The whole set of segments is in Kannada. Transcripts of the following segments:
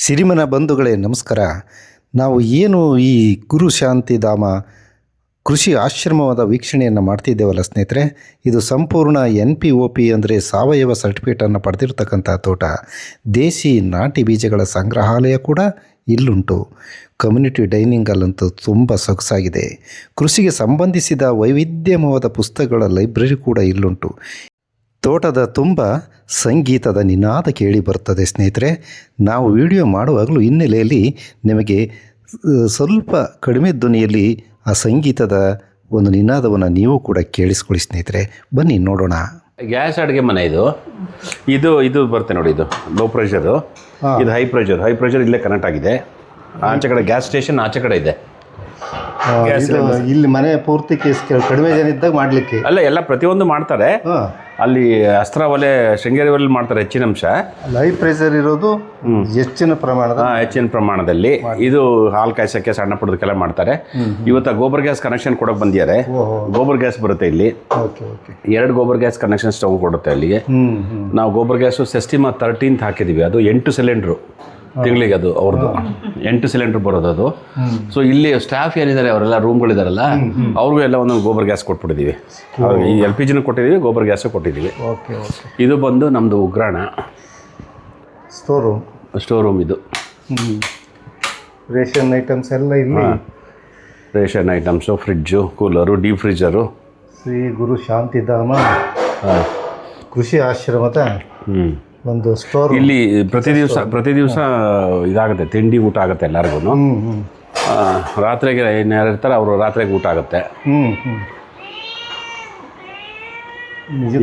ಸಿರಿಮನ ಬಂಧುಗಳೇ ನಮಸ್ಕಾರ. ನಾವು ಏನು ಈ ಗುರು ಶಾಂತಿಧಾಮ ಕೃಷಿ ಆಶ್ರಮವಾದ ವೀಕ್ಷಣೆಯನ್ನು ಮಾಡ್ತಿದ್ದೇವಲ್ಲ ಸ್ನೇಹಿತರೆ, ಇದು ಸಂಪೂರ್ಣ NPOP ಅಂದರೆ ಸಾವಯವ ಸರ್ಟಿಫಿಕೇಟನ್ನು ಪಡೆದಿರ್ತಕ್ಕಂಥ ತೋಟ. ದೇಸಿ ನಾಟಿ ಬೀಜಗಳ ಸಂಗ್ರಹಾಲಯ ಕೂಡ ಇಲ್ಲುಂಟು. ಕಮ್ಯುನಿಟಿ ಡೈನಿಂಗ್ ಹಾಲಂತೂ ತುಂಬ ಸೊಗಸಾಗಿದೆ. ಕೃಷಿಗೆ ಸಂಬಂಧಿಸಿದ ವೈವಿಧ್ಯಮವಾದ ಪುಸ್ತಕಗಳ ಲೈಬ್ರರಿ ಕೂಡ ಇಲ್ಲುಂಟು. ತೋಟದ ತುಂಬ ಸಂಗೀತದ ನಿನಾದ ಕೇಳಿ ಬರ್ತದೆ ಸ್ನೇಹಿತರೆ. ನಾವು ವಿಡಿಯೋ ಮಾಡುವಾಗಲೂ ಹಿನ್ನೆಲೆಯಲ್ಲಿ ನಿಮಗೆ ಸ್ವಲ್ಪ ಕಡಿಮೆ ಧ್ವನಿಯಲ್ಲಿ ಆ ಸಂಗೀತದ ಒಂದು ನಿನಾದವನ್ನು ನೀವು ಕೂಡ ಕೇಳಿಸ್ಕೊಳ್ಳಿ ಸ್ನೇಹಿತರೆ. ಬನ್ನಿ ನೋಡೋಣ. ಗ್ಯಾಸ್ ಅಡುಗೆ ಮನೆ ಇದು ಬರುತ್ತೆ ನೋಡಿ. ಇದು ಲೋ ಪ್ರೆಷರು, ಇದು ಹೈ ಪ್ರೆಷರ್ ಇಲ್ಲೇ ಕನೆಕ್ಟ್ ಆಗಿದೆ. ಆಚೆ ಕಡೆ ಗ್ಯಾಸ್ ಸ್ಟೇಷನ್ ಆಚೆ ಕಡೆ ಇದೆ. ಇಲ್ಲಿ ಮನೆ ಪೂರ್ತಿ ಕಡಿಮೆ ಜನ ಇದ್ದಾಗ ಮಾಡಲಿಕ್ಕೆ ಅಲ್ಲ, ಎಲ್ಲ ಪ್ರತಿಯೊಂದು ಮಾಡ್ತಾರೆ. ಅಲ್ಲಿ ಅಸ್ತ್ರ ಒಲೆ, ಶೃಂಗೇರಿ ಒಲೆ ಮಾಡ್ತಾರೆ ಹೆಚ್ಚಿನ ಅಂಶ. ಹೈ ಪ್ರೆಷರ್ ಇರೋದು ಹೆಚ್ಚಿನ ಪ್ರಮಾಣದಲ್ಲಿ. ಇದು ಹಾಲು ಕಾಯ್ಸಕ್ಕೆ, ಸಣ್ಣ ಪುಟ್ಟದಕ್ಕೆಲ್ಲ ಮಾಡ್ತಾರೆ. ಇವತ್ತು ಗೋಬರ್ ಗ್ಯಾಸ್ ಕನೆಕ್ಷನ್ ಕೊಡೋಕೆ ಬಂದಿದ್ದಾರೆ. ಗೋಬರ್ ಗ್ಯಾಸ್ ಬರುತ್ತೆ ಇಲ್ಲಿ. 2 ಗೋಬರ್ ಗ್ಯಾಸ್ ಕನೆಕ್ಷನ್ ಸ್ಟವ್ ಕೊಡುತ್ತೆ ಅಲ್ಲಿಗೆ. ನಾವು ಗೋಬರ್ ಗ್ಯಾಸು ಸೆಸ್ಟಿಮಾ 13 ಹಾಕಿದ್ದೀವಿ. ಅದು 8 ಸಿಲಿಂಡ್ರು ತಿಂಗಳಿಗೆ. ಅದು ಅವ್ರದ್ದು 8 ಸಿಲಿಂಡರ್ ಬರೋದು ಅದು. ಸೊ ಇಲ್ಲಿ ಸ್ಟಾಫ್ ಏನಿದ್ದಾರೆ ಅವರೆಲ್ಲ ರೂಮ್ಗಳಿದಾರಲ್ಲ, ಅವ್ರಿಗೂ ಎಲ್ಲ ಒಂದೊಂದು ಗೋಬರ್ ಗ್ಯಾಸ್ ಕೊಟ್ಬಿಟ್ಟಿದ್ದೀವಿ. ಈ LPGನೂ ಕೊಟ್ಟಿದ್ದೀವಿ, ಗೋಬರ್ ಗ್ಯಾಸು ಕೊಟ್ಟಿದ್ದೀವಿ. ಇದು ಬಂದು ನಮ್ಮದು ಉಗ್ರಾಣ ಸ್ಟೋರ್ ರೂಮ್. ಇದು ರೇಷನ್ ಐಟಮ್ಸ್ ಎಲ್ಲ ಇಲ್ಲಿ. Ration items, fridge, cooler, deep freezer. Shri Guru Shantidhama Krishi ಆಶ್ರಮದ ಒಂದು ಸ್ಟೋರ್. ಇಲ್ಲಿ ಪ್ರತಿ ದಿವಸ ಇದಾಗುತ್ತೆ, ತಿಂಡಿ ಊಟ ಆಗುತ್ತೆ ಎಲ್ಲರಿಗೂ. ರಾತ್ರಿಗೆ ಯಾರು ಇರ್ತಾರೆ ಅವರು ರಾತ್ರಿಗೆ ಊಟ ಆಗುತ್ತೆ.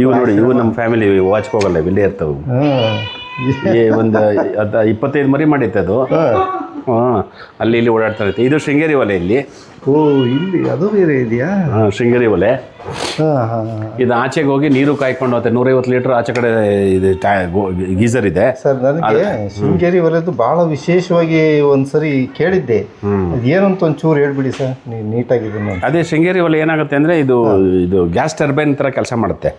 ಇವು ನೋಡಿ, ಇವು ನಮ್ಮ ಫ್ಯಾಮಿಲಿ ವಾಚ್ಗೆ ಹೋಗಲ್ಲ, ಇಲ್ಲೇ ಇರ್ತವೆ. ಒಂದು 25 ಮರಿ ಮಾಡಿತ್ತೆ ಅದು. ಅಲ್ಲಿ ಇಲ್ಲಿ ಓಡಾಡ್ತಾ ಇರುತ್ತೆ. ಇದು ಶೃಂಗೇರಿ ಒಲೆ ಇಲ್ಲಿ. ಇಲ್ಲಿ ಅದು ಬೇರೆ ಇದೆಯಾ? ಶೃಂಗೇರಿ ಒಲೆ. ಇದು ಆಚೆಗೆ ಹೋಗಿ ನೀರು ಕಾಯ್ಕೊಂಡು ಹೋಗುತ್ತೆ. 150 ಲೀಟರ್ ಆಚೆ ಕಡೆ ಇದು ಗೀಸರ್ ಇದೆ. ಸರ್, ನನಗೆ ಶೃಂಗೇರಿ ಒಲೆದು ಭಾಳ ವಿಶೇಷವಾಗಿ ಒಂದ್ಸರಿ ಕೇಳಿದ್ದೆ. ಏನಂತ ಒಂಚೂರು ಹೇಳ್ಬಿಡಿ ಸರ್, ನೀಟಾಗಿದೆ. ಅದೇ ಶೃಂಗೇರಿ ಒಲೆ ಏನಾಗುತ್ತೆ ಅಂದರೆ ಇದು ಗ್ಯಾಸ್ ಟರ್ಬೈನ್ ಥರ ಕೆಲಸ ಮಾಡುತ್ತೆ.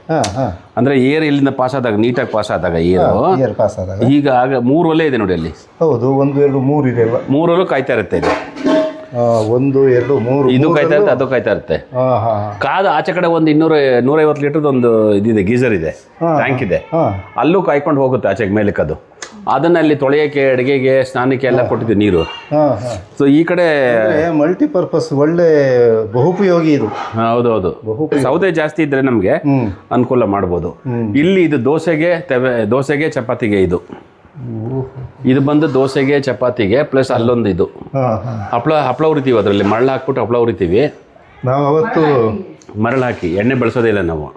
ಅಂದರೆ ಏರ್ ಇಲ್ಲಿಂದ ಪಾಸ್ ಆದಾಗ, ನೀಟಾಗಿ ಪಾಸ್ ಆದಾಗ ಏರ್ ಪಾಸ್ ಆದಾಗ. ಈಗ 3 ಒಲೆ ಇದೆ ನೋಡಿ ಅಲ್ಲಿ. ಹೌದು, 1 2 3 ಇದೆ. 3 ಒಲೆ ಕಾಯ್ತಾ ಇರುತ್ತೆ ಇದು. 1 2 3 ಇದು ಕಾಯ್ತಾ ಇರುತ್ತೆ, ಅದು ಕಾಯ್ತಾ ಇರುತ್ತೆ. ಕಾದು ಆಚೆ ಕಡೆ ಒಂದು 150 ಲೀಟರ್ದು ಒಂದು ಇದಿದೆ, ಗೀಸರ್ ಇದೆ, ಟ್ಯಾಂಕ್ ಇದೆ. ಅಲ್ಲೂ ಕಾಯ್ಕೊಂಡು ಹೋಗುತ್ತೆ ಆಚೆಗೆ ಮೇಲಕ್ಕೆ. ಅದು ಅದನ್ನ ಅಲ್ಲಿ ತೊಳೆಯೋಕ್ಕೆ, ಅಡುಗೆಗೆ, ಸ್ನಾನಕ್ಕೆ ಎಲ್ಲ ಕೊಟ್ಟಿದ್ದೀವಿ ನೀರು. ಸೊ ಈ ಕಡೆ ಮಲ್ಟಿಪರ್ಪಸ್, ಒಳ್ಳೆ ಬಹುಪಯೋಗಿ ಇದು. ಹೌದೌದು, ಸೌದೆ ಜಾಸ್ತಿ ಇದ್ರೆ ನಮಗೆ ಅನುಕೂಲ ಮಾಡ್ಬೋದು. ಇಲ್ಲಿ ಇದು ದೋಸೆಗೆ ಚಪಾತಿಗೆ. ಇದು ಬಂದು ದೋಸೆಗೆ ಚಪಾತಿಗೆ ಪ್ಲಸ್ ಅಲ್ಲೊಂದು ಇದು ಹಪ್ಪಳ ಉರಿತೀವಿ. ಅದರಲ್ಲಿ ಮರಳು ಹಾಕ್ಬಿಟ್ಟು ಹಪ್ಪಳ ಉರಿತೀವಿ ನಾವು. ಅವತ್ತು ಮರಳು ಹಾಕಿ, ಎಣ್ಣೆ ಬಳಸೋದಿಲ್ಲ ನಾವು.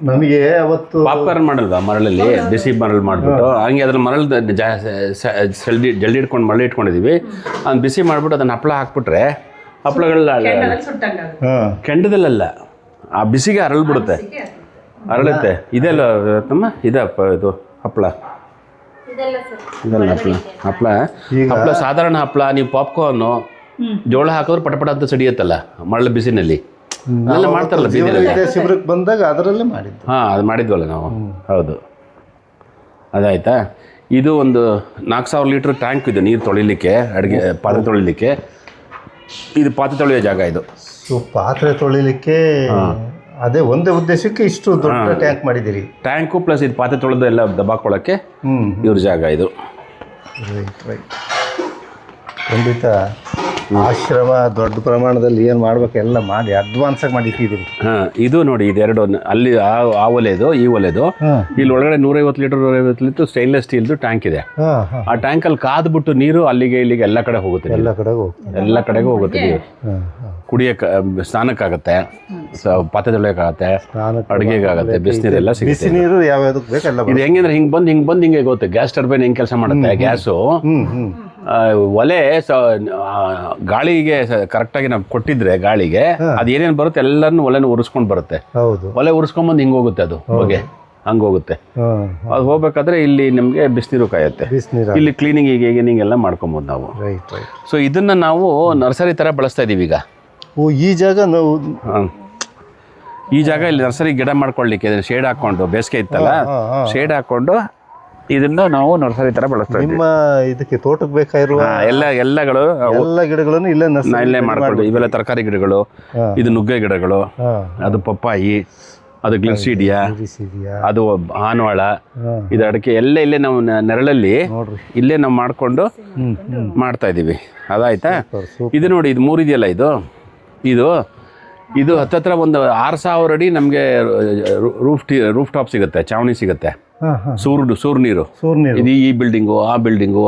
ನಮಗೆ ಅವತ್ತು ಪಾಪ್ಕಾರ್ನ್ ಮಾಡಲ್ವಾ ಮರಳಲ್ಲಿ, ಬಿಸಿ ಮರಳು ಮಾಡಿಬಿಟ್ಟು ಹಂಗೆ ಅದ್ರ ಮರಳು ಜಲ್ದಿ ಇಟ್ಕೊಂಡು ಮರಳು ಇಟ್ಕೊಂಡಿದ್ದೀವಿ. ಅದನ್ನ ಬಿಸಿ ಮಾಡಿಬಿಟ್ಟು ಅದನ್ನು ಹಪ್ಪಳ ಹಾಕ್ಬಿಟ್ರೆ ಹಪ್ಪಳಗಳೆಲ್ಲ ಕೆಂಡದಲ್ಲ, ಆ ಬಿಸಿಗೆ ಅರಳ್ಬಿಡುತ್ತೆ, ಅರಳುತ್ತೆ. ಇದೆಲ್ಲ ತಮ್ಮ ಇದಪ್ಪ, ಇದು ಹಪ್ಪಳ ಇದಲ್ಲ. ಹಪ್ಪಳ ಸಾಧಾರಣ ಹಪ್ಪಳ. ನೀವು ಪಾಪ್ಕಾರ್ನು ಜೋಳ ಹಾಕಿದ್ರೆ ಪಟಪಟ ಅಂತ ಸಿಡಿಯುತ್ತಲ್ಲ ಮರಳು ಬಿಸಿನಲ್ಲಿ, ಅದೆಲ್ಲ ಮಾಡ್ತಾರಲ್ಲ ಶಿಬಿರಕ್ಕೆ ಬಂದಾಗ ಅದರಲ್ಲೇ ಮಾಡಿದ್ದು. ಅದು ಮಾಡಿದ್ವಲ್ಲ ನಾವು. ಹೌದು, ಅದಾಯ್ತಾ. ಇದು ಒಂದು 4000 ಲೀಟ್ರ್ ಟ್ಯಾಂಕ್ ಇದೆ ನೀರು ತೊಳಿಲಿಕ್ಕೆ, ಅಡುಗೆ ಪಾತ್ರೆ ತೊಳಿಲಿಕ್ಕೆ. ಇದು ಪಾತ್ರೆ ತೊಳೆಯೋ ಜಾಗ. ಇದು ಪಾತ್ರೆ ತೊಳಿಲಿಕ್ಕೆ ಅದೇ ಒಂದೇ ಉದ್ದೇಶಕ್ಕೆ ಇಷ್ಟು ದೊಡ್ಡ ಟ್ಯಾಂಕ್ ಮಾಡಿದ್ದೀರಿ. ಟ್ಯಾಂಕು ಪ್ಲಸ್ ಇದು ಪಾತ್ರೆ ತೊಳೆದು ಎಲ್ಲ ದಬ್ಬಾಕೊಳ್ಳೋಕ್ಕೆ ಇವ್ರ ಜಾಗ ಇದು. ಖಂಡಿತ ಆಶ್ರಮ ದೊಡ್ಡ ಪ್ರಮಾಣದಲ್ಲಿ ಏನು ಮಾಡ್ಬೇಕು ಎಲ್ಲ ಮಾಡಿ ಅಡ್ವಾನ್ಸಾಗಿ ಮಾಡಿಟ್ಟಿದ್ದೀರಿ. ಇದು ನೋಡಿ, ಇದೆರಡು ಅಲ್ಲಿ ಆ ಒಲೆದು, ಈ ಒಲೆದು. ಇಲ್ಲಿ ಒಳಗಡೆ 150 ಲೀಟರ್ ಸ್ಟೈನ್ಲೆಸ್ ಸ್ಟೀಲ್ದು ಟ್ಯಾಂಕ್ ಇದೆ. ಆ ಟ್ಯಾಂಕಲ್ಲಿ ಕಾದ್ಬಿಟ್ಟು ನೀರು ಅಲ್ಲಿಗೆ ಇಲ್ಲಿಗೆ ಎಲ್ಲ ಕಡೆ ಹೋಗುತ್ತೆ. ಎಲ್ಲ ಕಡೆಗೂ ಹೋಗುತ್ತೆ ನೀರು. ಕುಡಿಯೋಕೆ, ಸ್ನಾನಕ್ಕಾಗತ್ತೆ, ಪಾತ್ರೆ ತೊಳೆಯೋಕ್ಕಾಗತ್ತೆ, ಅಡುಗೆಗಾಗತ್ತೆ, ಬಿಸಿನೀರೆಲ್ಲ ಸಿಗುತ್ತೆ. ಬಿಸಿನೀರು ಯಾವ್ಯಾವ್ದಕ್ಕೆ ಬೇಕಲ್ಲ. ಇದು ಹೆಂಗಂದ್ರೆ ಹಿಂಗೆ ಬಂದು ಗೊತ್ತೆ. ಗ್ಯಾಸ್ ಟರ್ಬೈನ್ ಹೆಂಗೆ ಕೆಲಸ ಮಾಡುತ್ತೆ. ಗ್ಯಾಸು ಒಲೆ ಗಾಳಿಗೆ ಕರೆಕ್ಟಾಗಿ ನಾವು ಕೊಟ್ಟಿದ್ರೆ ಗಾಳಿಗೆ ಅದು ಏನೇನು ಬರುತ್ತೆ ಎಲ್ಲರನ್ನು ಒಲೆನ ಉರಿಸ್ಕೊಂಡು ಬರುತ್ತೆ. ಒಲೆ ಉರಿಸ್ಕೊಂಬಂದು ಹಿಂಗೆ ಹೋಗುತ್ತೆ, ಅದು ಹೊಗೆ ಹಂಗೆ ಹೋಗುತ್ತೆ. ಅದು ಹೋಗ್ಬೇಕಾದ್ರೆ ಇಲ್ಲಿ ನಮಗೆ ಬಿಸಿನೀರು ಕಾಯುತ್ತೆ. ಇಲ್ಲಿ ಕ್ಲೀನಿಂಗ್ ಎಲ್ಲ ಮಾಡ್ಕೊಬೋದು ನಾವು. ಸೊ ಇದನ್ನ ನಾವು ನರ್ಸರಿ ಥರ ಬಳಸ್ತಾ ಇದ್ದೀವಿ ಈಗ. ಈ ಜಾಗ ನಾವು ಈ ಜಾಗ ಇಲ್ಲಿ ನರ್ಸರಿ ಗಿಡ ಮಾಡ್ಕೊಳ್ಳಿಕ್ಕೆ ಶೇಡ್ ಹಾಕ್ಕೊಂಡು, ಬೇಸಿಗೆ ಇತ್ತಲ್ಲ, ಶೇಡ್ ಹಾಕ್ಕೊಂಡು ಇದನ್ನ ನಾವು ನರ್ಸರಿ ತರ ಬಳಸ್ತಾ ಇದ್ದೀವಿ. ನಿಮ್ಮ ಇದಕ್ಕೆ ತೋಟಕ್ಕೆ ಬೇಕಾಗಿರುವ ಎಲ್ಲಗಳು ಎಲ್ಲ ಗಿಡಗಳನ್ನು ಇಲ್ಲೇ ಇಲ್ಲೇ ಮಾಡ್ಕೊಂಡು, ಇವೆಲ್ಲ ತರಕಾರಿ ಗಿಡಗಳು, ಇದು ನುಗ್ಗೆ ಗಿಡಗಳು, ಅದು ಪಪ್ಪಾಯಿ, ಅದು ಗ್ಲಿಸಿಡಿಯಾ, ಅದು ಆನವಾಳ, ಇದು ಅಡಿಕೆ ಎಲ್ಲ ಇಲ್ಲೇ ನಾವು ನೆರಳಲ್ಲಿ ಇಲ್ಲೇ ನಾವು ಮಾಡಿಕೊಂಡು ಮಾಡ್ತಾ ಇದ್ದೀವಿ. ಅದಾಯ್ತಾ? ಇದು ನೋಡಿ, ಇದು 3 ಇದೆಯಲ್ಲ, ಇದು ಹತ್ತತ್ರ ಒಂದು 6,000 ಅಡಿ ನಮಗೆ ರೂಫ್ ಟಾಪ್ ಸಿಗುತ್ತೆ, ಚಾವಣಿ ಸಿಗುತ್ತೆ. ಸೂರ್ ನೀರು ಇದು ಈ ಬಿಲ್ಡಿಂಗು ಆ ಬಿಲ್ಡಿಂಗು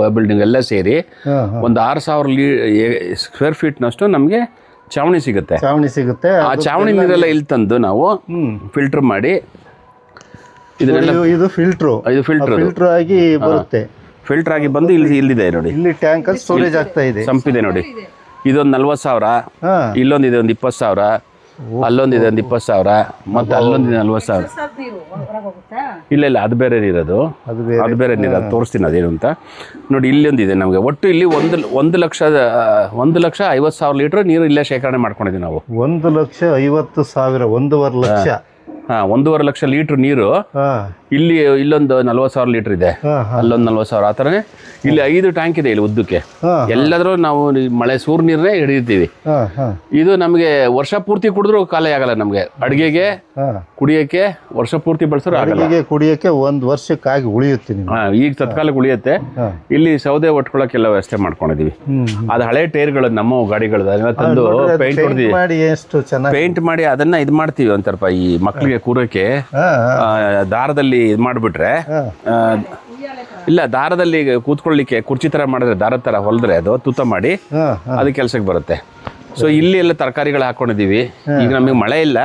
ಎಲ್ಲ ಸೇರಿ ಒಂದು 6,000 ಸ್ಕ್ವೇರ್ ಫೀಟ್ನಷ್ಟು ನಮಗೆ ಚಾವಣಿ ಸಿಗುತ್ತೆ. ಆ ಚಾವಣಿ ನೀರೆಲ್ಲ ಇಲ್ಲಿ ತಂದು ನಾವು ಫಿಲ್ಟರ್ ಮಾಡಿ ಇದನ್ನೆಲ್ಲ ಇದು ಫಿಲ್ಟರ್ ಆಗಿ ಬರುತ್ತೆ. ಫಿಲ್ಟರ್ ಆಗಿ ಬಂದು ಇಲ್ಲಿದೆ ನೋಡಿ, ಇಲ್ಲಿ ಟ್ಯಾಂಕ್ ಅಲ್ಲಿ ಸ್ಟೋರೇಜ್ ಆಗ್ತಾ ಇದೆ. ಸಂಪಿದೆ ನೋಡಿ, ಇದೊಂದು 40,000, ಇಲ್ಲೊಂದಿದೆ ಒಂದು 20,000, ಅಲ್ಲೊಂದಿದೆ ಒಂದು 20,000, ಮತ್ತೆ ಅಲ್ಲೊಂದಿದೆ 40,000. ಇಲ್ಲ ಅದು ಬೇರೆ ನೀರದು, ಅದು ಬೇರೆ ನೀರು, ಅದು ತೋರಿಸ್ತೀನಿ ಅದೇನು ಅಂತ ನೋಡಿ. ಇಲ್ಲೊಂದಿದೆ ನಮಗೆ. ಒಟ್ಟು ಇಲ್ಲಿ 1,50,000 ಲೀಟ್ರ್ ನೀರು ಇಲ್ಲೇ ಶೇಖರಣೆ ಮಾಡ್ಕೊಂಡಿದ್ದೀವಿ ನಾವು. 1,50,000, 1.5 ಲಕ್ಷ. 1.5 ಲಕ್ಷ ಲೀಟ್ರ್ ನೀರು ಇಲ್ಲೊಂದು 40,000 ಲೀಟ್ರ್ ಇದೆ, ಅಲ್ಲೊಂದು 40,000. ಆ ಥರನೇ ಇಲ್ಲಿ 5 ಟ್ಯಾಂಕ್ ಇದೆ ಇಲ್ಲಿ ಉದ್ದಕ್ಕೆ. ಎಲ್ಲಾದ್ರೂ ನಾವು ಮಳೆ ಸೂರ್ ನೀರನ್ನೇ ಹಿಡಿತೀವಿ. ಇದು ನಮಗೆ ವರ್ಷ ಪೂರ್ತಿ ಕುಡಿದ್ರೂ ಖಾಲಿ ಆಗಲ್ಲ. ನಮಗೆ ಅಡುಗೆಗೆ ಕುಡಿಯೋಕ್ಕೆ ವರ್ಷ ಪೂರ್ತಿ ಬಳಸಿದ್ರೆ ಆಗಲ್ಲ. ಕುಡಿಯೋಕ್ಕೆ 1 ವರ್ಷಕ್ಕಾಗಿ ಉಳಿಯುತ್ತೆ. ಈಗ ತತ್ಕಾಲಕ್ಕೆ ಉಳಿಯುತ್ತೆ. ಇಲ್ಲಿ ಸೌದೆ ಒಟ್ಕೊಳ್ಳೋಕ್ಕೆಲ್ಲ ವ್ಯವಸ್ಥೆ ಮಾಡ್ಕೊಂಡಿದೀವಿ. ಅದು ಹಳೆ ಟೈರ್ಗಳು ನಮ್ಮ ಗಾಡಿಗಳು ಅದನ್ನ ತಂದು ಪೇಂಟ್ ಮಾಡಿ ಅದನ್ನ ಇದು ಮಾಡ್ತೀವಿ. ಒಂಥರಪ್ಪ ಈ ಮಕ್ಕಳಿಗೆ ಕೂರೋಕೆ ದಾರದಲ್ಲಿ ಇದು ಮಾಡಿಬಿಟ್ರೆ, ಇಲ್ಲ ದಾರದಲ್ಲಿ ಕೂತ್ಕೊಳ್ಳಿಕ್ಕೆ ಕುರ್ಚಿ ತರ ಮಾಡಿದ್ರೆ, ದಾರದ ತರ ಹೊಲಿದ್ರೆ ಅದು ತೂತ ಮಾಡಿ ಅದು ಕೆಲಸಕ್ಕೆ ಬರುತ್ತೆ. ಸೊ ಇಲ್ಲಿ ಎಲ್ಲ ತರಕಾರಿಗಳು ಹಾಕೊಂಡಿದೀವಿ. ಈಗ ನಮಗೆ ಮಳೆ ಇಲ್ಲ,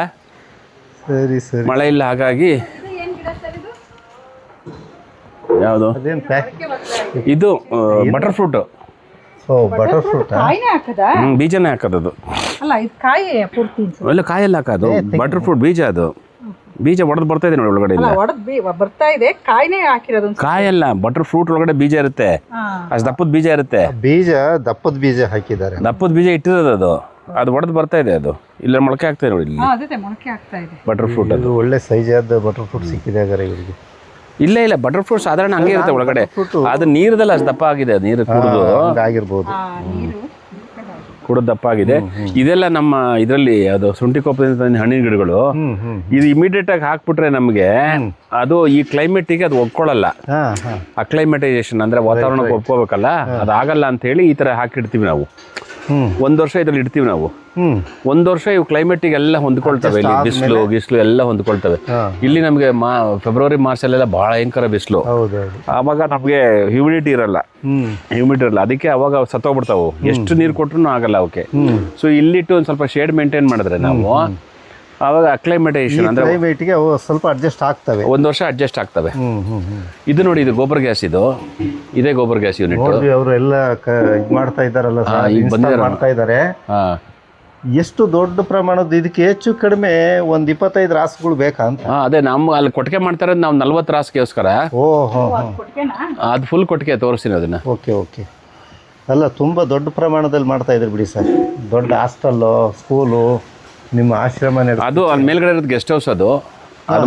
ಮಳೆ ಇಲ್ಲ, ಹಾಗಾಗಿ ಯಾವುದು ಇದು ಬಟರ್ ಫ್ರೂಟ್. ಬೀಜನೇ ಹಾಕೋದು, ಎಲ್ಲ ಕಾಯೆಲ್ಲ ಹಾಕೋದು. ಬಟರ್ ಫ್ರೂಟ್ ಬೀಜ, ಅದು ಬೀಜ ಒಡೆದು ಬರ್ತಾ ಇದೆ ನೋಡಿ ಒಳಗಡೆ. ಬರ್ತಾ ಇದೆ, ಕಾಯಿನೇ ಹಾಕಿರೋದು. ಕಾಯಲ್ಲ, ಬಟರ್ ಫ್ರೂಟ್ ಒಳಗಡೆ ಬೀಜ ಇರುತ್ತೆ, ಅಷ್ಟು ದಪ್ಪದ ಬೀಜ ಇರುತ್ತೆ. ದಪ್ಪದ ಬೀಜ ಹಾಕಿದ್ದಾರೆ, ದಪ್ಪದ ಬೀಜ ಇಟ್ಟಿರೋದು. ಅದು ಒಡೆದು ಬರ್ತಾ ಇದೆ, ಅದು ಇಲ್ಲ ಮೊಳಕೆ ಆಗ್ತಾ ಇದೆ ನೋಡಿ. ಇಲ್ಲಿ ಮೊಳಕೆ ಆಗ್ತಾ ಇದೆ ಬಟರ್ ಫ್ರೂಟ್. ಅದು ಒಳ್ಳೆ ಸೈಜ್ ಆದ ಬಟರ್ ಫ್ರೂಟ್ ಸಿಕ್ಕಿದೆ ಇವರಿಗೆ. ಇಲ್ಲ ಬಟರ್ ಫ್ರೂಟ್ ಸಾಧಾರಣ ಹಂಗೆ ಇರುತ್ತೆ ಒಳಗಡೆ. ಅದು ನೀರದಲ್ಲ, ಅಷ್ಟು ದಪ್ಪ ಆಗಿದೆ, ನೀರು ಕುಡಿದು ಆಗಿರ್ಬೋದು, ಕುಡಿದು ದಪ್ಪ ಆಗಿದೆ. ಇದೆಲ್ಲ ನಮ್ಮ ಇದರಲ್ಲಿ ಅದು ಶುಂಠಿ ಕೊಪ್ಪದಿಂದ ಹಣ್ಣಿನ ಗಿಡಗಳು. ಇದು ಇಮಿಡಿಯೇಟ್ ಆಗಿ ಹಾಕ್ಬಿಟ್ರೆ ನಮಗೆ ಅದು ಈ ಕ್ಲೈಮೇಟಿಗೆ ಅದು ಒಪ್ಕೊಳ್ಳಲ್ಲ. ಅಕ್ಲೈಮೇಟೈಸೇಷನ್ ಅಂದ್ರೆ ವಾತಾವರಣಕ್ಕೆ ಒಪ್ಕೋಬೇಕಲ್ಲ, ಅದಾಗಲ್ಲ ಅಂತ ಹೇಳಿ ಈ ತರ ಹಾಕಿಡ್ತೀವಿ ನಾವು. 1 ವರ್ಷ ಇದ್ರಲ್ಲಿ ಇಡ್ತೀವಿ ನಾವು. 1 ವರ್ಷ ಇವು ಕ್ಲೈಮೇಟಿಗೆ ಎಲ್ಲ ಹೊಂದ್ಕೊಳ್ತವೆ. ಇಲ್ಲಿ ಬಿಸಿಲು ಎಲ್ಲ ಹೊಂದ್ಕೊಳ್ತವೆ. ಇಲ್ಲಿ ನಮಗೆ ಫೆಬ್ರವರಿ ಮಾರ್ಚ್ ಅಲ್ಲೆಲ್ಲ ಬಹಳ ಭಯಂಕರ ಬಿಸಿಲು. ಆವಾಗ ನಮಗೆ ಹ್ಯೂಮಿಡಿಟಿ ಇರಲ್ಲ. ಅದಕ್ಕೆ ಅವಾಗ ಸತ್ತೋಗ್ಬಿಡ್ತಾವು. ಎಷ್ಟು ನೀರು ಕೊಟ್ರು ಆಗಲ್ಲ ಅವಕ್ಕೆ. ಸೊ ಇಲ್ಲಿಟ್ಟು ಒಂದು ಸ್ವಲ್ಪ ಶೇಡ್ ಮೇಂಟೈನ್ ಮಾಡಿದ್ರೆ ನಾವು ಆವಾಗ ಅಕ್ಲೈಮೇಟೈಸೇಷನ್ ಅಂದ್ರೆ ಕ್ಲೈಮೇಟ್ಗೆ ಸ್ವಲ್ಪ ಅಡ್ಜಸ್ಟ್ ಆಗ್ತವೆ. 1 ವರ್ಷ ಅಡ್ಜಸ್ಟ್ ಆಗ್ತವೆ. ಇದು ನೋಡಿ, ಇದು ಗೋಬರ್ ಗ್ಯಾಸ್. ಇದೇ ಗೋಬರ್ ಗ್ಯಾಸ್ ಯೂನಿಟ್. ಅವರು ಎಲ್ಲ ಮಾಡ್ತಾ ಇದ್ದಾರಲ್ಲ, ಮಾಡ್ತಾ ಇದ್ದಾರೆ. ಎಷ್ಟು ದೊಡ್ಡ ಪ್ರಮಾಣದ ಇದಕ್ಕೆ ಹೆಚ್ಚು ಕಡಿಮೆ 25 ರಾಸುಗಳು ಬೇಕಾ ಅಂತ? ಅದೇ ನಮ್ಮ ಅಲ್ಲಿ ಕೊಟ್ಟಿಗೆ ಮಾಡ್ತಾರೆ ನಾವು 40 ರಾಸಿಗೋಸ್ಕರ. ಅದು ಫುಲ್ ಕೊಟ್ಟಿಗೆ ತೋರಿಸ್ತೀನಿ ಅದನ್ನ. ಓಕೆ. ಅಲ್ಲ, ತುಂಬಾ ದೊಡ್ಡ ಪ್ರಮಾಣದಲ್ಲಿ ಮಾಡ್ತಾ ಇದ್ರು ಬಿಡಿ ಸರ್. ದೊಡ್ಡ ಹಾಸ್ಟೆಲ್ಲು, ಸ್ಕೂಲು, ನಿಮ್ಮ ಆಶ್ರಮ, ಅದು ಅಲ್ಲಿ ಮೇಲ್ಗಡೆ ಇರೋದು ಗೆಸ್ಟ್ ಹೌಸ್. ಅದು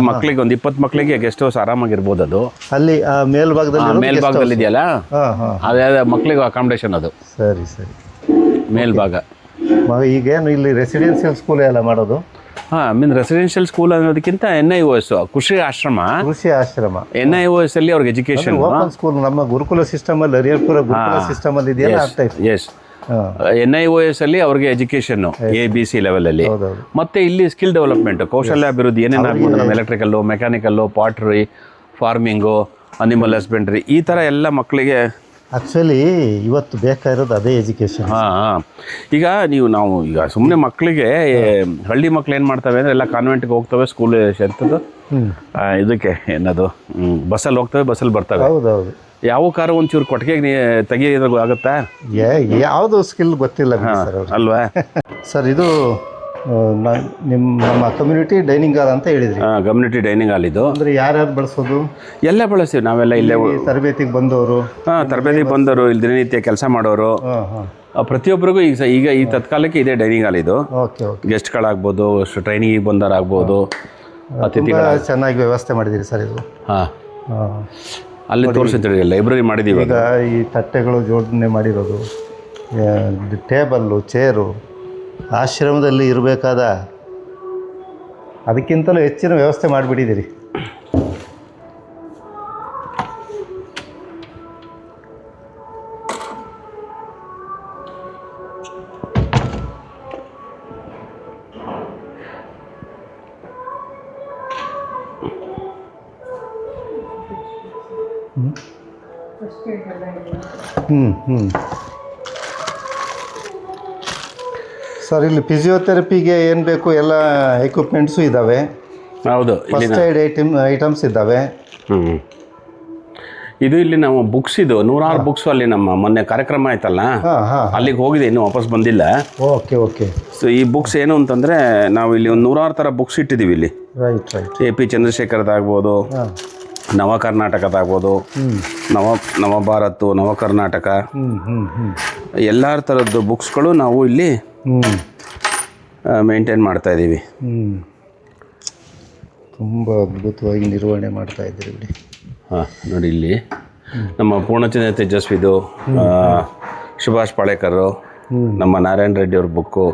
ಮಕ್ಕಳಿಗೆ ಒಂದು 20 ಮಕ್ಕಳಿಗೆ ಗೆಸ್ಟ್ ಹೌಸ್ ಆರಾಮಾಗಿರ್ಬೋದು. ಅದು ಅಲ್ಲಿ ಮೇಲ್ಭಾಗದಲ್ಲಿ ಇದೆಯಲ್ಲ, ಅದೇ ಮಕ್ಕಳಿಗೆ ಅಕಾಮಿಡೇಷನ್. ಅದು ಸರಿ ಮೇಲ್ಭಾಗ. ಈಗೇನು ಇಲ್ಲಿ ರೆಸಿಡೆನ್ಷಿಯಲ್ ಸ್ಕೂಲ್ ಎಲ್ಲ ಮಾಡೋದು? ರೆಸಿಡೆನ್ಷಿಯಲ್ ಸ್ಕೂಲ್ ಅನ್ನೋದಕ್ಕಿಂತ NIOS ಕೃಷಿ ಆಶ್ರಮ. NIOS ಅಲ್ಲಿ ಅವ್ರಿಗೆ ಎಜುಕೇಶನ್. ಓಪನ್ ಸ್ಕೂಲ್ ನಮ್ಮ ಗುರುಕುಲ ಸಿಸ್ಟಮ್ ಅಲ್ಲಿ, ಹರಿಹರಪುರ ಗುರುಕುಲ ಸಿಸ್ಟಮ್ ಅಲ್ಲಿ ಇದೆಯಲ್ಲ, ಆಗ್ತಾ ಇತ್ತು. NIOS ಅಲ್ಲಿ ಅವ್ರಿಗೆ ಎಜುಕೇಶನ್ ABC ಲೆವೆಲ್ ಅಲ್ಲಿ. ಮತ್ತೆ ಇಲ್ಲಿ ಸ್ಕಿಲ್ ಡೆವಲಪ್ಮೆಂಟ್, ಕೌಶಲ್ಯ ಅಭಿವೃದ್ಧಿ ಏನೇನಾಗ್ಬೋದು, ನಮ್ಮ electrical, mechanical, pottery, farming, animal husbandry, ಈ ಥರ ಎಲ್ಲ ಮಕ್ಕಳಿಗೆ ಆ್ಯಕ್ಚುಲಿ ಇವತ್ತು ಬೇಕಾಗಿರೋದು ಅದೇ ಎಜುಕೇಷನ್. ಈಗ ನಾವು ಈಗ ಸುಮ್ಮನೆ ಮಕ್ಕಳಿಗೆ, ಹಳ್ಳಿ ಮಕ್ಳು ಏನು ಮಾಡ್ತವೆ ಅಂದರೆ ಎಲ್ಲ ಕಾನ್ವೆಂಟ್ಗೆ ಹೋಗ್ತವೆ, ಸ್ಕೂಲ್ ಎಂಥದ್ದು ಇದಕ್ಕೆ ಏನದು ಬಸ್ಸಲ್ಲಿ ಹೋಗ್ತವೆ, ಬಸ್ಸಲ್ಲಿ ಬರ್ತವೆ. ಹೌದೌದು. ಯಾವ ಕಾರು ಒಂಚೂರು ಕೊಟ್ಟಿಗೆ ತೆಗಿಯೋದು ಆಗುತ್ತಾ? ಯಾವುದು ಸ್ಕಿಲ್ ಗೊತ್ತಿಲ್ಲ ಅಲ್ವಾ ಸರ್. ಇದು ನಮ್ಮ ಕಮ್ಯುನಿಟಿ ಡೈನಿಂಗ್ ಹಾಲ್ ಅಂತ ಹೇಳಿದ್ರಿ. ಕಮ್ಯುನಿಟಿ ಡೈನಿಂಗ್ ಹಾಲ್ ಇದು. ಅಂದ್ರೆ ಯಾರ್ಯಾರು ಬಳಸೋದು? ಎಲ್ಲ ಬಳಸ್ತೀವಿ ನಾವೆಲ್ಲ. ಇಲ್ಲೇ ತರಬೇತಿಗೆ ಬಂದವರು, ಇಲ್ಲಿ ದಿನನಿತ್ಯ ಕೆಲಸ ಮಾಡೋರು, ಪ್ರತಿಯೊಬ್ಬರಿಗೂ ಈಗ ಈ ತತ್ಕಾಲಕ್ಕೆ ಇದೆ ಡೈನಿಂಗ್ ಹಾಲ್ ಇದು. ಗೆಸ್ಟ್ಗಳಾಗ್ಬೋದು, ಟ್ರೈನಿಂಗ್ ಬಂದವರಾಗ್ಬೋದು, ಅತಿಥಿಗಳು. ಚೆನ್ನಾಗಿ ವ್ಯವಸ್ಥೆ ಮಾಡಿದ್ದೀರಿ ಸರ್ ಇದು. ಅಲ್ಲಿ ತೋರಿಸಿದ್ರಿ ಲೈಬ್ರರಿ ಮಾಡಿದ್ದೀವಿ. ಈಗ ಈ ತಟ್ಟೆಗಳು ಜೋಡಣೆ ಮಾಡಿರೋದು, ಟೇಬಲ್ಲು, ಚೇರು, ಆಶ್ರಮದಲ್ಲಿ ಇರಬೇಕಾದ ಅದಕ್ಕಿಂತಲೂ ಹೆಚ್ಚಿನ ವ್ಯವಸ್ಥೆ ಮಾಡಿಬಿಟ್ಟಿದ್ದೀರಿ. ಸರ್, ಇಲ್ಲಿ ಫಿಸಿಯೋಥೆರಪಿಗೆ ಏನು ಬೇಕು ಎಲ್ಲ ಎಕ್ವಿಪ್ಮೆಂಟ್ಸು ಇದ್ದಾವೆ. ಹೌದು, ಫಸ್ಟ್ ಏಡ್ ಐಟಮ್ಸ್ ಇದ್ದಾವೆ. ಇದು ಇಲ್ಲಿ ನಾವು ಬುಕ್ಸ್, ಇದು 106 ಬುಕ್ಸ್ ಅಲ್ಲಿ ನಮ್ಮ ಮೊನ್ನೆ ಕಾರ್ಯಕ್ರಮ ಆಯ್ತಲ್ಲ, ಅಲ್ಲಿಗೆ ಹೋಗಿದೆ, ಇನ್ನೂ ವಾಪಸ್ ಬಂದಿಲ್ಲ. ಓಕೆ. ಸೊ ಈ ಬುಕ್ಸ್ ಏನು ಅಂತಂದರೆ, ನಾವು ಇಲ್ಲಿ ಒಂದು 106 ಥರ ಬುಕ್ಸ್ ಇಟ್ಟಿದ್ದೀವಿ ಇಲ್ಲಿ. ರೈಟ್. AP ಚಂದ್ರಶೇಖರದಾಗ್ಬೋದು, ನವ ಕರ್ನಾಟಕದಾಗ್ಬೋದು, ನವಭಾರತ್, ನವ ಕರ್ನಾಟಕ, ಎಲ್ಲರ ಥರದ್ದು ಬುಕ್ಸ್ಗಳು ನಾವು ಇಲ್ಲಿ ಮೇಂಟೈನ್ ಮಾಡ್ತಾ ಇದ್ದೀವಿ. ತುಂಬ ಅದ್ಭುತವಾಗಿ ನಿರ್ವಹಣೆ ಮಾಡ್ತಾ ಇದ್ದೀರಿ ಬಿಡಿ. ನೋಡಿ, ಇಲ್ಲಿ ನಮ್ಮ ಪೂರ್ಣಚಂದ್ರ ತೇಜಸ್ವಿದು, ಸುಭಾಷ್ ಪಾಳೇಕರ್, ನಮ್ಮ ನಾರಾಯಣ ರೆಡ್ಡಿ ಅವ್ರ ಬುಕ್ಕು,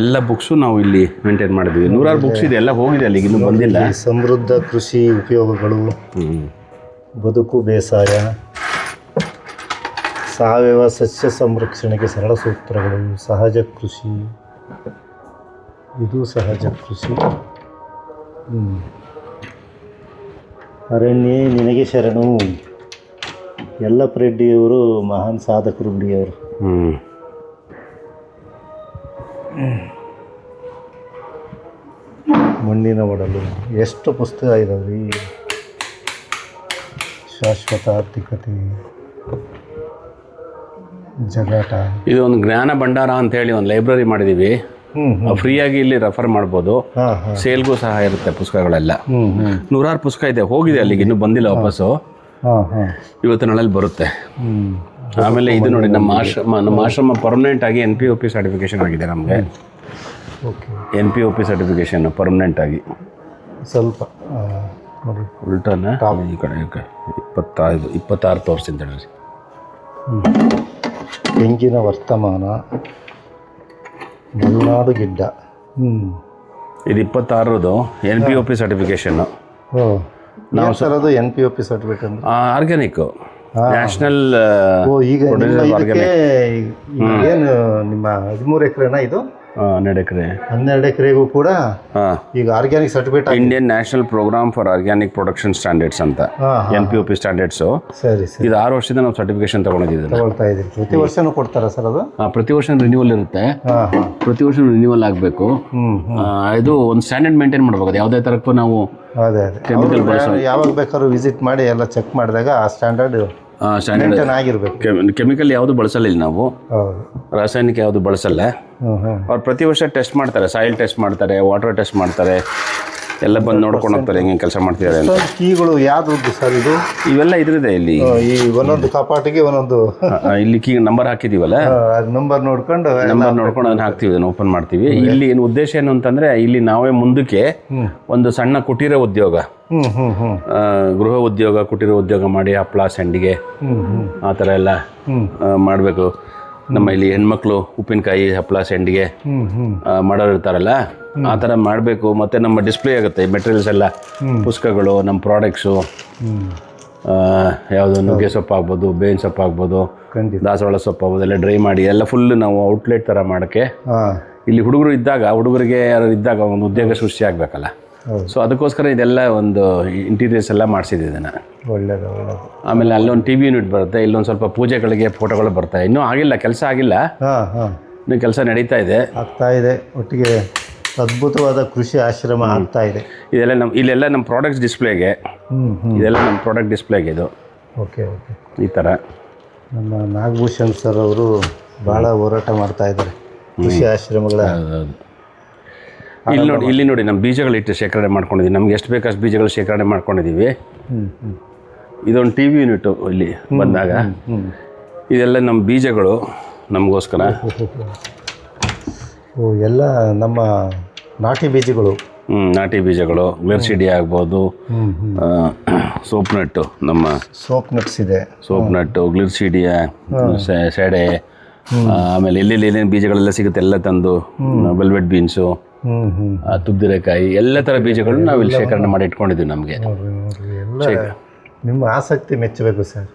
ಎಲ್ಲ ಬುಕ್ಸು ನಾವು ಇಲ್ಲಿ ಮೇಂಟೈನ್ ಮಾಡಿದ್ವಿ. 106 ಬುಕ್ಸ್ ಇದೆ, ಎಲ್ಲ ಹೋಗಿದೆ, ಅಲ್ಲಿಗೆ ಇನ್ನೂ ಬಂದಿಲ್ಲ. ಸಮೃದ್ಧ ಕೃಷಿ ಉಪಯೋಗಗಳು, ಬದುಕು ಬೇಸಾಯ, ಸಾವಯವ ಸಸ್ಯ ಸಂರಕ್ಷಣೆಗೆ ಸರಳ ಸೂತ್ರಗಳು, ಸಹಜ ಕೃಷಿ, ಇದು ಸಹಜ ಕೃಷಿ, ಅರಣ್ಯೇ ನಿನಗೆ ಶರಣು, ಯಲ್ಲಪ್ಪ ರೆಡ್ಡಿಯವರು ಮಹಾನ್ ಸಾಧಕರು ಬಿಡಿಯವರು. ಮಣ್ಣಿನ ಒಡಲು, ಎಷ್ಟು ಪುಸ್ತಕ ಇದಾವೆ. ಶಾಶ್ವತ ಆರ್ಥಿಕತೆ, ಜಗಾಟ. ಇದೊಂದು ಜ್ಞಾನ ಭಂಡಾರ ಅಂತೇಳಿ ಒಂದು ಲೈಬ್ರರಿ ಮಾಡಿದ್ದೀವಿ. ಫ್ರೀಯಾಗಿ ಇಲ್ಲಿ ರೆಫರ್ ಮಾಡ್ಬೋದು. ಸೇಲ್ಗೂ ಸಹ ಇರುತ್ತೆ ಪುಸ್ತಕಗಳೆಲ್ಲ. 106 ಪುಸ್ತಕ ಇದೆ, ಹೋಗಿದೆ ಅಲ್ಲಿಗೆ, ಇನ್ನೂ ಬಂದಿಲ್ಲ ವಾಪಸ್ಸು. ಇವತ್ತು ನಾಳೆಲ್ಲಿ ಬರುತ್ತೆ. ಆಮೇಲೆ ಇದು ನೋಡಿ, ನಮ್ಮ ಆಶ್ರಮ ಪರ್ಮನೆಂಟ್ ಆಗಿ NPOP ಸರ್ಟಿಫಿಕೇಶನ್ ಆಗಿದೆ ನಮಗೆ. NPOP ಸರ್ಟಿಫಿಕೇಶನ್ ಪರ್ಮನೆಂಟ್ ಆಗಿ. ಸ್ವಲ್ಪ ಉಲ್ಟಾನ ಈ ಕಡೆ 26 ತೋರಿಸಿದ್ದೇನೆ. ತೆಂಗಿನ ವರ್ತಮಾನ, ಮಲೆನಾಡು ಗಿಡ್ಡ. ಇದು 26ರದು NPOP ಸರ್ಟಿಫಿಕೇಶನ್ನು. ನಾವು ಸರದು NPOP ಸರ್ಟಿಫಿಕೇಟ್ ಅಂದ್ರೆ ಆರ್ಗ್ಯಾನಿಕ್ ನ್ಯಾಷನಲ್. ಈಗ ಏನು ನಿಮ್ಮ 13 ಎಕರೆನಾ ಇದು? 12 ಎಕರೆ. 12 ಎಕರೆಗೂ ಕೂಡ ಈಗ organic certificate. Indian national programme for organic production standards ಅಂತ, NPOP ಸ್ಟ್ಯಾಂಡರ್ಡ್ಸು. ಸರಿ. ಇದು 6 ವರ್ಷದಿಂದ ನಾವು ಸರ್ಟಿಫಿಕೇಶನ್ ತಗೊಳ್ತಾ ಇದ್ದೀವಿ. ಪ್ರತಿ ವರ್ಷನೂ ಕೊಡ್ತಾರಾ ಸರ್ ಅದು? ಪ್ರತಿ ವರ್ಷ ರಿನ್ಯೂವಲ್ ಇರುತ್ತೆ. ಪ್ರತಿ ವರ್ಷ ರಿನ್ಯೂವಲ್ ಆಗಬೇಕು. ಇದು ಒಂದು ಸ್ಟ್ಯಾಂಡರ್ಡ್ ಮೇಂಟೈನ್ ಮಾಡಬೇಕು. ಅದು ಯಾವುದೇ ಥರಕ್ಕೂ ನಾವು ಕೆಮಿಕಲ್ ಯಾವಾಗ ಬೇಕಾದ್ರೂ ವಿಸಿಟ್ ಮಾಡಿ ಎಲ್ಲ ಚೆಕ್ ಮಾಡಿದಾಗ ಆ ಸ್ಟ್ಯಾಂಡರ್ಡ್ ಆಗಿರ್ಬೇಕು. ಕೆಮಿಕಲ್ ಯಾವುದು ಬಳಸಲ್ಲ ಇಲ್ಲಿ ನಾವು, ರಾಸಾಯನಿಕ ಯಾವುದು ಬಳಸಲ್ಲ. ಅವ್ರು ಪ್ರತಿ ವರ್ಷ ಟೆಸ್ಟ್ ಮಾಡ್ತಾರೆ, ಸಾಯಿಲ್ ಟೆಸ್ಟ್ ಮಾಡ್ತಾರೆ, ವಾಟರ್ ಟೆಸ್ಟ್ ಮಾಡ್ತಾರೆ, ಎಲ್ಲ ಬಂದು ನೋಡ್ಕೊಂಡು ಹೋಗ್ತಾರೆ ಹೆಂಗೆ ಕೆಲಸ ಮಾಡ್ತಿದ್ದಾರೆ ಅಂತ. ಕೀಗಳು ಯಾವ್ದು ಸರ್ ಇದು? ಇವೆಲ್ಲ ಇದ್ರದೆ ಇಲ್ಲಿ ಒಂದೊಂದು ಕಪಾಟಿಗೆ ಒಂದೊಂದು ಇಲ್ಲಿ ಕೀ ನಂಬರ್ ಹಾಕಿದೀವಲ್ಲ, ನಂಬರ್ ನೋಡ್ಕೊಂಡು ಅದನ್ನ ಹಾಕ್ತೀವಿ, ಅದನ್ನ ಓಪನ್ ಮಾಡ್ತೀವಿ. ಇಲ್ಲಿ ಏನು ಉದ್ದೇಶ ಏನು ಅಂತಂದ್ರೆ, ಇಲ್ಲಿ ನಾವೇ ಮುಂದಕ್ಕೆ ಒಂದು ಸಣ್ಣ ಕುಟೀರ ಉದ್ಯೋಗ, ಗೃಹ ಉದ್ಯೋಗ, ಕುಟೀರ ಉದ್ಯೋಗ ಮಾಡಿ ಹಪ್ಪಳ, ಸಂಡಿಗೆ ಆ ಥರ ಎಲ್ಲ ಮಾಡಬೇಕು. ನಮ್ಮ ಇಲ್ಲಿ ಹೆಣ್ಮಕ್ಳು ಉಪ್ಪಿನಕಾಯಿ, ಹಪ್ಪಳ, ಸಂಡಿಗೆ ಮಾಡೋರು ಇರ್ತಾರಲ್ಲ, ಆ ಥರ ಮಾಡಬೇಕು. ಮತ್ತು ನಮ್ಮ ಡಿಸ್ಪ್ಲೇ ಆಗುತ್ತೆ ಮೆಟೀರಿಯಲ್ಸ್ ಎಲ್ಲ, ಪುಸ್ತಕಗಳು, ನಮ್ಮ ಪ್ರಾಡಕ್ಟ್ಸು, ಯಾವುದು ನುಗ್ಗೆ ಸೊಪ್ಪು ಆಗ್ಬೋದು, ಬೇವಿನ ಸೊಪ್ಪು ಆಗ್ಬೋದು, ದಾಸವಾಳ ಸೊಪ್ಪು ಆಗ್ಬೋದು, ಎಲ್ಲ ಡ್ರೈ ಮಾಡಿ ಎಲ್ಲ ಫುಲ್ ನಾವು ಔಟ್ಲೆಟ್ ಥರ ಮಾಡೋಕ್ಕೆ. ಇಲ್ಲಿ ಹುಡುಗರಿಗೆ ಯಾರು ಇದ್ದಾಗ ಒಂದು ಉದ್ಯೋಗ ಸೃಷ್ಟಿ ಆಗಬೇಕಲ್ಲ, ಸೊ ಅದಕ್ಕೋಸ್ಕರ ಇದೆಲ್ಲ ಒಂದು ಇಂಟೀರಿಯರ್ಸ್ ಎಲ್ಲ ಮಾಡಿಸಿದೆ ಇದನ್ನು. ಒಳ್ಳೆಯದು. ಆಮೇಲೆ ಅಲ್ಲೊಂದು TV ಯೂನಿಟ್ ಬರುತ್ತೆ, ಇಲ್ಲೊಂದು ಸ್ವಲ್ಪ ಪೂಜೆಗಳಿಗೆ ಫೋಟೋಗಳು ಬರ್ತಾವೆ. ಇನ್ನೂ ಆಗಿಲ್ಲ, ಕೆಲಸ ಆಗಿಲ್ಲ, ಇನ್ನೂ ಕೆಲಸ ನಡೀತಾ ಇದೆ, ಆಗ್ತಾ ಇದೆ. ಒಟ್ಟಿಗೆ ಅದ್ಭುತವಾದ ಕೃಷಿ ಆಶ್ರಮ ಆಗ್ತಾ ಇದೆ. ಇಲ್ಲೆಲ್ಲ ನಮ್ಮ ಪ್ರಾಡಕ್ಟ್ಸ್ ಡಿಸ್ಪ್ಲೇಗೆ, ಇದೆಲ್ಲ ನಮ್ಮ ಪ್ರಾಡಕ್ಟ್ ಡಿಸ್ಪ್ಲೇಗೆ ಇದು. ಓಕೆ. ಈ ಥರ ನಮ್ಮ ನಾಗಭೂಷಣ್ ಸರ್ ಅವರು ಭಾಳ ಹೋರಾಟ ಮಾಡ್ತಾ ಇದ್ದಾರೆ ಕೃಷಿ ಆಶ್ರಮಗಳ. ಇಲ್ಲಿ ನೋಡಿ ನಮ್ಮ ಬೀಜಗಳಿಟ್ಟು ಶೇಖರಣೆ ಮಾಡ್ಕೊಂಡಿದ್ದೀವಿ. ನಮ್ಗೆ ಎಷ್ಟು ಬೇಕು ಅಷ್ಟು ಬೀಜಗಳು ಶೇಖರಣೆ ಮಾಡ್ಕೊಂಡಿದ್ದೀವಿ. ಇದೊಂದು TV ಯೂನಿಟು ಇಲ್ಲಿ ಬಂದಾಗ. ಇದೆಲ್ಲ ನಮ್ಮ ಬೀಜಗಳು ನಮಗೋಸ್ಕರ. ಎಲ್ಲ ನಮ್ಮ ನಾಟಿ ಬೀಜಗಳು. ನಾಟಿ ಬೀಜಗಳು ಗ್ಲಿರ್ಸಿಡಿ ಆಗ್ಬೋದು, ಸೋಪ್ ನಟ್ಟು, ನಮ್ಮ ಸೋಪ್ ನಟ್ಸ್ ಇದೆ, ಸೋಪ್ ನಟ್ಟು, ಗ್ಲಿರ್ಸಿಡಿಯ, ಸೆಡೆ, ಆಮೇಲೆ ಎಲ್ಲೆಲ್ಲಿ ಬೀಜಗಳೆಲ್ಲ ಸಿಗುತ್ತೆ ಎಲ್ಲ ತಂದು, ವೆಲ್ವೆಟ್ ಬೀನ್ಸು, ತುಬ್ದಿರೆಕಾಯಿ ಎಲ್ಲ ಥರ ಬೀಜಗಳು ನಾವು ಇಲ್ಲಿ ಶೇಖರಣೆ ಮಾಡಿ ಇಟ್ಕೊಂಡಿದ್ದೀವಿ. ನಮಗೆ ಎಲ್ಲ ನಿಮ್ಮ ಆಸಕ್ತಿ ಮೆಚ್ಚಬೇಕು ಸರ್.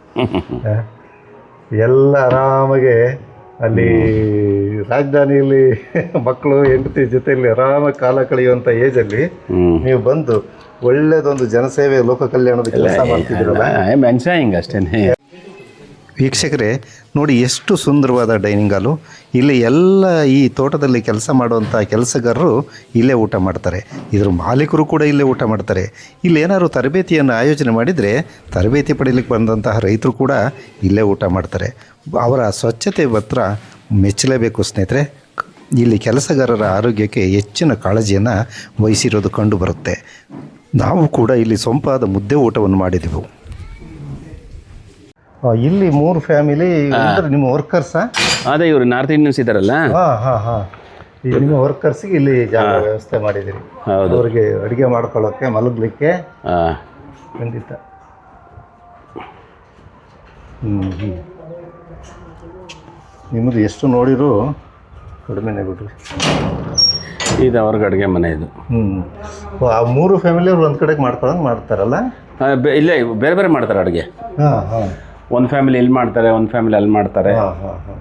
ಎಲ್ಲ ಆರಾಮಾಗಿ ಅಲ್ಲಿ ರಾಜಧಾನಿಯಲ್ಲಿ ಮಕ್ಕಳು ಹೆಂಡತಿ ಜೊತೆಯಲ್ಲಿ ಆರಾಮಾಗಿ ಕಾಲ ಕಳೆಯುವಂಥ ಏಜಲ್ಲಿ ನೀವು ಬಂದು ಒಳ್ಳೆಯದೊಂದು ಜನಸೇವೆ, ಲೋಕ ಕಲ್ಯಾಣದ ಕೆಲಸ ಮಾಡ್ತಿದ್ದೀರಲ್ಲ, ಎಂಜಾಯಿಂಗ್ ಅಷ್ಟೇ. ವೀಕ್ಷಕರೇ ನೋಡಿ, ಎಷ್ಟು ಸುಂದರವಾದ ಡೈನಿಂಗ್ ಹಾಲು. ಇಲ್ಲಿ ಎಲ್ಲ ಈ ತೋಟದಲ್ಲಿ ಕೆಲಸ ಮಾಡುವಂಥ ಕೆಲಸಗಾರರು ಇಲ್ಲೇ ಊಟ ಮಾಡ್ತಾರೆ, ಇದ್ರ ಮಾಲೀಕರು ಕೂಡ ಇಲ್ಲೇ ಊಟ ಮಾಡ್ತಾರೆ. ಇಲ್ಲಿ ಏನಾದ್ರು ತರಬೇತಿಯನ್ನು ಆಯೋಜನೆ ಮಾಡಿದರೆ ತರಬೇತಿ ಪಡೀಲಿಕ್ಕೆ ಬಂದಂತಹ ರೈತರು ಕೂಡ ಇಲ್ಲೇ ಊಟ ಮಾಡ್ತಾರೆ. ಅವರ ಸ್ವಚ್ಛತೆ ಮಾತ್ರ ಮೆಚ್ಚಲೇಬೇಕು ಸ್ನೇಹಿತರೆ. ಇಲ್ಲಿ ಕೆಲಸಗಾರರ ಆರೋಗ್ಯಕ್ಕೆ ಹೆಚ್ಚಿನ ಕಾಳಜಿಯನ್ನು ವಹಿಸಿರೋದು ಕಂಡು ಬರುತ್ತೆ. ನಾವು ಕೂಡ ಇಲ್ಲಿ ಸೊಂಪಾದ ಮುದ್ದೆ ಊಟವನ್ನು ಮಾಡಿದೆವು. ಇಲ್ಲಿ 3 ಫ್ಯಾಮಿಲಿ ನಿಮ್ಮ ವರ್ಕರ್ಸಾ? ಅದೇ ಇವರು ನಾರ್ತ್ ಇಂಡಿಯನ್ಸ್ ಇದ್ದಾರಲ್ಲ, ಈಗ ನಿಮ್ಮ ವರ್ಕರ್ಸ್ಗೆ ಇಲ್ಲಿ ಜಾಗ ವ್ಯವಸ್ಥೆ ಮಾಡಿದ್ದೀರಿ. ಹೌದು, ಅವ್ರಿಗೆ ಅಡುಗೆ ಮಾಡ್ಕೊಳ್ಳೋಕ್ಕೆ, ಮಲಗಲಿಕ್ಕೆ. ಖಂಡಿತ. ನಿಮ್ಮದು ಎಷ್ಟು ನೋಡಿರೂ ಕಡಿಮೆನೇ ಬಿಡ್ರಿ. ಇದು ಅವ್ರಿಗೆ ಅಡುಗೆ ಮನೆ ಇದು. ಆ 3 ಫ್ಯಾಮಿಲಿಯವ್ರು ಒಂದು ಕಡೆಗೆ ಮಾಡ್ತಾರಲ್ಲ? ಇಲ್ಲೇ ಬೇರೆ ಬೇರೆ ಮಾಡ್ತಾರೆ ಅಡುಗೆ. ಹಾಂ ಹಾಂ. ಒಂದು ಫ್ಯಾಮಿಲಿ ಇಲ್ಲಿ ಮಾಡ್ತಾರೆ, ಒಂದು ಫ್ಯಾಮಿಲಿ ಅಲ್ಲಿ ಮಾಡ್ತಾರೆ. ಹಾಂ ಹಾಂ ಹಾಂ.